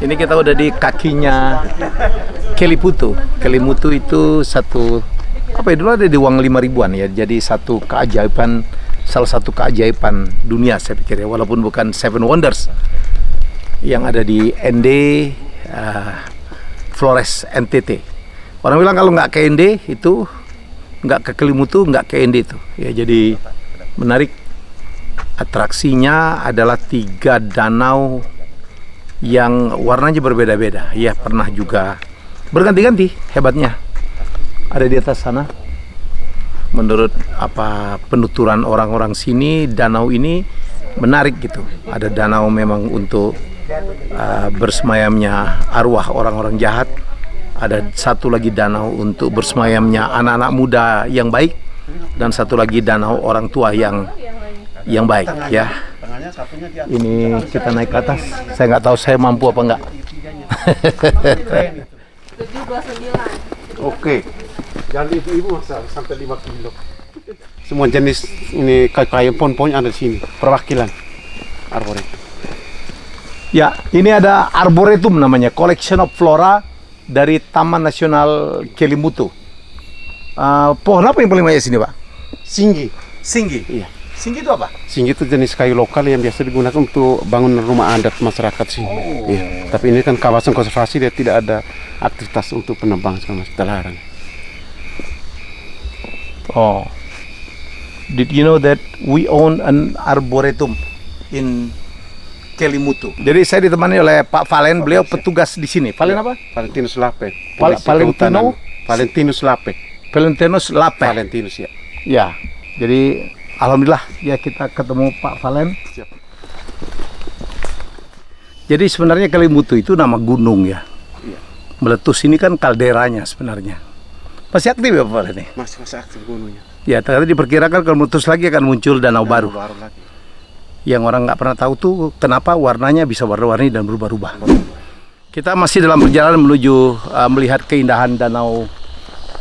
Ini kita udah di kakinya Kelimutu. Kelimutu itu satu, apa ya, dulu ada di uang 5 ribuan ya. Jadi satu keajaiban, salah satu keajaiban dunia saya pikir ya. Walaupun bukan Seven Wonders yang ada di ND Flores NTT. Orang bilang kalau nggak ke ND itu, nggak ke Kelimutu, nggak ke ND itu. Ya jadi menarik. Atraksinya adalah 3 danau yang warnanya berbeda-beda. Ya pernah juga berganti-ganti hebatnya. Ada di atas sana. Menurut apa penuturan orang-orang sini, danau ini menarik gitu. Ada danau memang untuk bersemayamnya arwah orang-orang jahat. Ada satu lagi danau untuk bersemayamnya anak-anak muda yang baik, dan satu lagi danau orang tua yang baik ya. Ini kita naik ke atas. Saya nggak tahu saya mampu apa enggak. Oke. Jadi ibu sampai 5 kilo. Semua jenis ini kayu pohon-pohon ada di sini. Perwakilan arboretum. Ya, ini ada arboretum namanya, Collection of Flora dari Taman Nasional Kelimutu. Pohon apa yang paling banyak sini, Pak? Singgi. Singgi. Iya. Singgi itu apa? Singgi itu jenis kayu lokal yang biasa digunakan untuk bangun rumah adat masyarakat sini. Oh. Iya. Tapi ini kan kawasan konservasi, dia tidak ada aktivitas untuk penebang segala macam, terlarang. Oh. Did you know that we own an arboretum in Kelimutu? Jadi saya ditemani oleh Pak Valen, beliau petugas di sini. Valen apa? Valentinus Lape. Valentino? Valentinus Lape. Valentinus Lape. Valentinus ya. Ya. Jadi alhamdulillah ya kita ketemu Pak Valen. Siap. Jadi sebenarnya Kelimutu itu nama gunung ya. Iya. Meletus ini kan kalderanya sebenarnya. Masih aktif ya Pak Valen ini? Masih aktif gunungnya. Ya, ternyata diperkirakan kalau meletus lagi akan muncul danau baru. Lagi. Yang orang nggak pernah tahu tuh kenapa warnanya bisa warna-warni dan berubah-ubah. Kita masih dalam perjalanan menuju melihat keindahan danau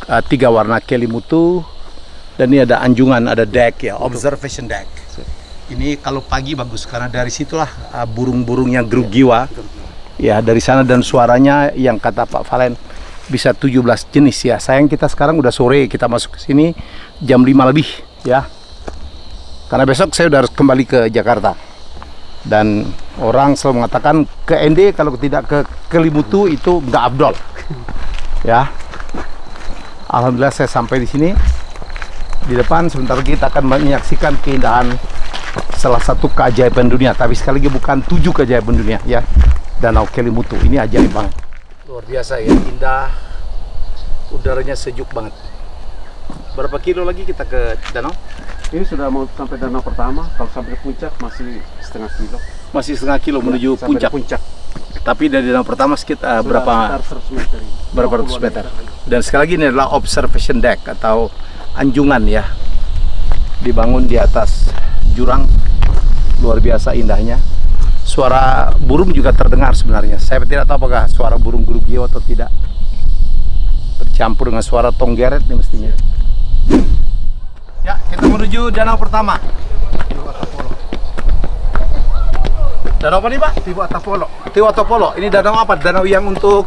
3 warna Kelimutu. Dan ini ada anjungan, ada deck ya, observation deck. Ini kalau pagi bagus karena dari situlah burung-burung yang gerugiwa. Ya, dari sana, dan suaranya yang kata Pak Valen bisa 17 jenis ya. Sayang kita sekarang udah sore, kita masuk ke sini jam 5 lebih ya. Karena besok saya udah harus kembali ke Jakarta. Dan orang selalu mengatakan ke ND kalau tidak ke Kelimutu itu nggak afdol. Ya. Alhamdulillah saya sampai di sini. Di depan sebentar lagi kita akan menyaksikan keindahan salah satu keajaiban dunia, tapi sekali lagi bukan 7 keajaiban dunia ya. Danau Kelimutu ini ajaib banget. Luar biasa ya, indah. Udaranya sejuk banget. Berapa kilo lagi kita ke danau? Ini sudah mau sampai danau pertama. Kalau sampai puncak masih setengah kilo. Masih setengah kilo menuju sampai puncak. Tapi dari danau pertama sekitar berapa? 100 meter. Berapa ratus meter. Dan sekali lagi ini adalah observation deck atau anjungan ya. Dibangun di atas jurang. Luar biasa indahnya. Suara burung juga terdengar sebenarnya. Saya tidak tahu apakah suara burung gerugio atau tidak. Bercampur dengan suara tonggeret nih mestinya. Ya, kita menuju danau pertama. Danau apa nih, Pak? Tiwatapolo. Tiwatapolo. Ini danau apa? Danau yang untuk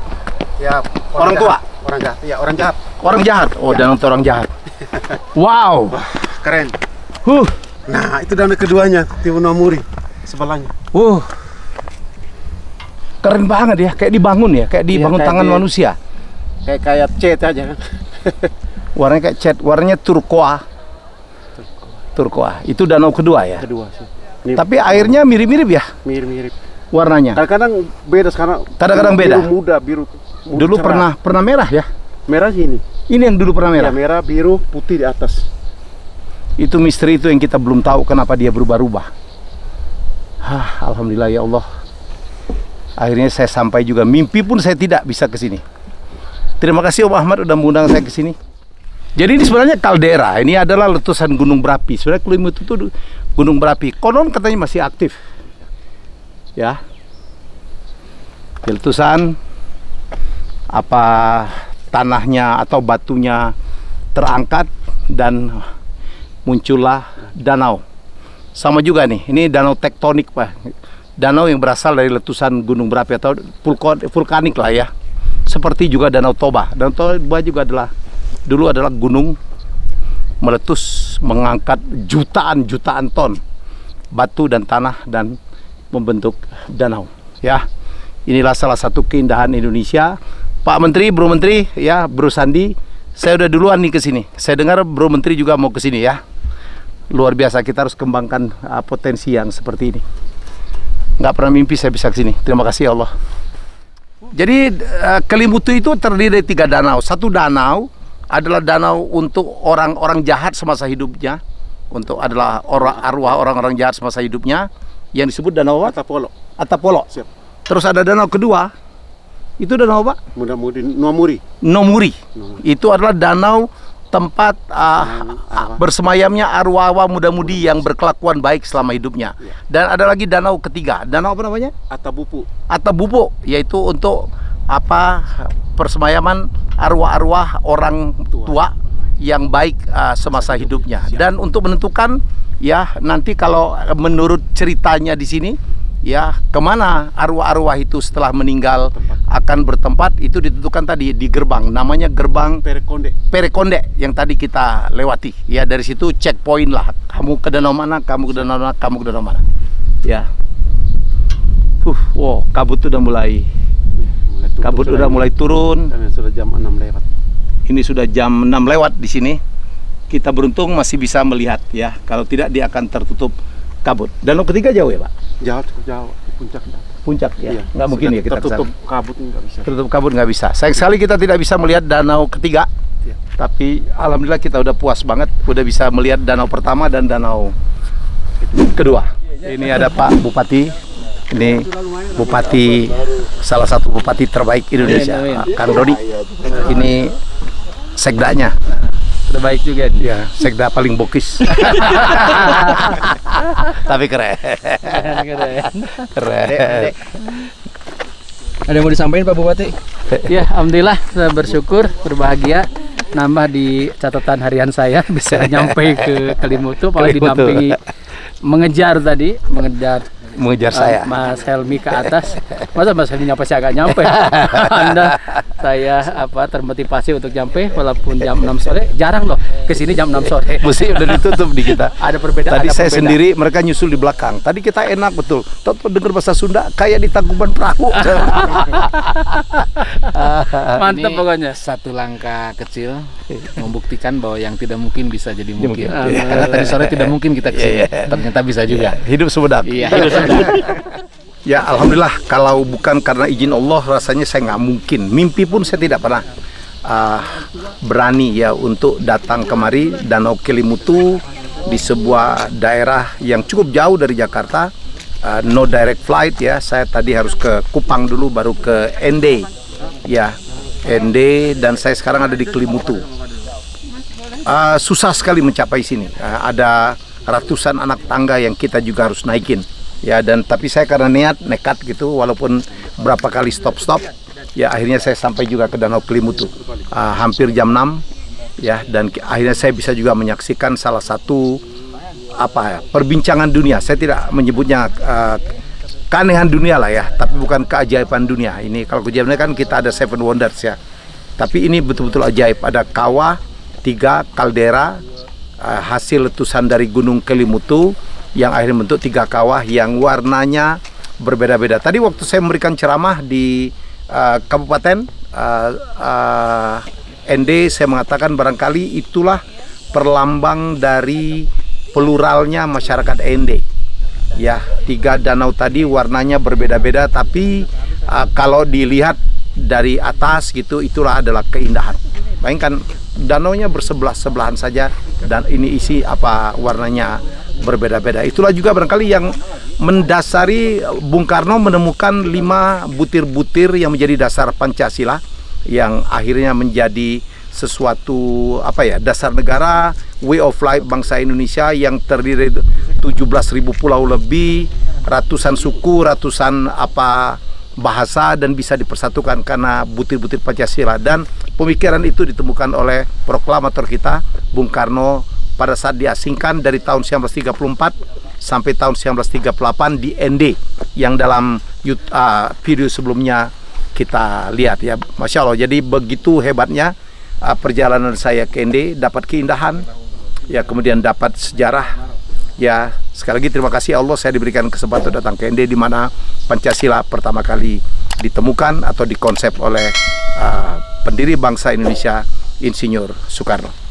Ya, orang tua. Orang jahat. Ya, orang jahat. Orang jahat. Oh, Ya. danau untuk orang jahat. Wow. Keren. Huh. Nah, itu danau keduanya, Tiwunamuri sebelahnya. Keren banget ya, kayak dibangun ya, kayak dibangun kayak tangan di- manusia. Kayak cat aja kan. Warnanya kayak cat, warnanya turkoa. Turkoa. Itu danau kedua ya. Kedua sih. Ini Tapi airnya mirip-mirip ya mirip-mirip. warnanya. Kadang-kadang beda sekarang. Kadang-kadang beda. Biru muda, biru. Dulu cerah. pernah merah ya. Merah gini. Ini yang dulu pernah merah. Ya, merah, biru, putih di atas. Itu misteri itu yang kita belum tahu kenapa dia berubah-ubah. Alhamdulillah ya Allah. Akhirnya saya sampai juga. Mimpi pun saya tidak bisa ke sini. Terima kasih Om Ahmad udah mengundang saya ke sini. Jadi ini sebenarnya kaldera. Ini adalah letusan gunung berapi. Sebenarnya Kelimutu itu gunung berapi. Konon katanya masih aktif. Ya. Letusan apa tanahnya atau batunya terangkat dan muncullah danau. Sama juga nih, ini danau tektonik Pak. danau yang berasal dari letusan gunung berapi atau vulkanik lah ya. Seperti juga Danau Toba. Danau Toba juga dulu adalah gunung meletus mengangkat jutaan ton batu dan tanah dan membentuk danau. Ya, inilah salah satu keindahan Indonesia. Pak Menteri, Bro Menteri, ya Bro Sandi, saya udah duluan nih ke sini. Saya dengar Bro Menteri juga mau ke sini ya. Luar biasa, kita harus kembangkan potensi yang seperti ini. Nggak pernah mimpi saya bisa ke sini. Terima kasih ya Allah. Jadi Kelimutu itu terdiri dari 3 danau. Satu danau adalah danau untuk orang-orang jahat semasa hidupnya, untuk adalah arwah orang-orang jahat semasa hidupnya, yang disebut danau apa? Atapolo. Siap. Terus ada danau kedua, itu danau apa? Nomuri. Itu adalah danau tempat bersemayamnya arwah-arwah muda-mudi yang berkelakuan baik selama hidupnya. Dan ada lagi danau ketiga, danau apa namanya? Atabupu, yaitu untuk persemayaman arwah-arwah orang tua yang baik semasa hidupnya. Dan untuk menentukan ya nanti kalau menurut ceritanya di sini ya kemana arwah-arwah itu setelah meninggal akan bertempat, itu ditentukan tadi di gerbang, namanya gerbang Perekonde yang tadi kita lewati. Ya dari situ checkpoint lah, kamu ke danau mana, kamu ke danau mana, kamu ke danau mana. Ya, wow, kabut udah mulai turun. Dan sudah jam 6 lewat. Ini sudah jam 6 lewat di sini. Kita beruntung masih bisa melihat ya. Kalau tidak dia akan tertutup kabut. Danau ketiga jauh ya Pak? Jauh, Puncak ya. Iya, Nggak mungkin ya kita tertutup kabut nggak bisa. Tertutup kabut nggak bisa. Sayang sekali kita tidak bisa melihat danau ketiga. Iya. Tapi alhamdulillah kita udah puas banget, udah bisa melihat danau pertama dan danau kedua. Ini ada Pak Bupati. Ini Bupati, salah satu Bupati terbaik Indonesia, Kang Dodi. Ini sekdanya. Terbaik juga nih. Ya, sekda paling bokis. Tapi keren. Ada yang mau disampaikan Pak Bupati? Ya, alhamdulillah saya bersyukur, berbahagia. Nambah di catatan harian saya bisa nyampe ke Kelimutu, apalagi didampingi mengejar saya, Mas Helmi ke atas. Masa Mas Helmi nyampe sih agak nyampe. Anda saya termotivasi untuk nyampe walaupun jam 6 sore. Jarang loh kesini jam 6 sore. Mesti udah ditutup di kita. Ada perbedaan. Tadi saya sendiri, mereka nyusul di belakang. Tadi kita enak betul. Toto dengar bahasa Sunda kayak di Tangkuban Perahu. Mantap pokoknya. Satu langkah kecil membuktikan bahwa yang tidak mungkin bisa jadi mungkin. Karena tadi sore tidak mungkin kita kesini. Ternyata bisa juga. Hidup sumedang. Iya, hidup sumedang. Ya alhamdulillah, kalau bukan karena izin Allah rasanya saya nggak mungkin. Mimpi pun saya tidak pernah berani ya untuk datang kemari Danau Kelimutu di sebuah daerah yang cukup jauh dari Jakarta. No direct flight ya. Saya tadi harus ke Kupang dulu baru ke Ende. Ya, Ende, dan saya sekarang ada di Kelimutu. Susah sekali mencapai sini. Ada ratusan anak tangga yang kita juga harus naikin. Ya, dan tapi saya karena nekat gitu, walaupun berapa kali stop ya akhirnya saya sampai juga ke Danau Kelimutu hampir jam 6 ya, dan akhirnya saya bisa juga menyaksikan salah satu perbincangan dunia. Saya tidak menyebutnya keanehan dunia lah ya, tapi bukan keajaiban dunia. Ini kalau keajaiban kan kita ada 7 wonders ya, tapi ini betul-betul ajaib. Ada kawah 3 kaldera hasil letusan dari Gunung Kelimutu yang akhirnya bentuk 3 kawah yang warnanya berbeda-beda. Tadi waktu saya memberikan ceramah di Kabupaten Ende, saya mengatakan barangkali itulah perlambang dari pluralnya masyarakat Ende. Ya, 3 danau tadi warnanya berbeda-beda, tapi kalau dilihat dari atas gitu, itulah adalah keindahan. Bayangkan danaunya bersebelah-sebelahan saja, dan ini isi warnanya berbeda-beda. Itulah juga barangkali yang mendasari Bung Karno menemukan 5 butir-butir yang menjadi dasar Pancasila, yang akhirnya menjadi sesuatu dasar negara, way of life bangsa Indonesia yang terdiri 17.000 pulau lebih, ratusan suku, ratusan bahasa, dan bisa dipersatukan karena butir-butir Pancasila. Dan pemikiran itu ditemukan oleh proklamator kita Bung Karno pada saat diasingkan dari tahun 1934 sampai tahun 1938 di ND yang dalam video sebelumnya kita lihat ya. Masya Allah, jadi begitu hebatnya perjalanan saya ke ND, dapat keindahan ya, kemudian dapat sejarah ya. Sekali lagi terima kasih Allah, saya diberikan kesempatan datang ke ND di mana Pancasila pertama kali ditemukan atau dikonsep oleh pendiri bangsa Indonesia, Insinyur Soekarno.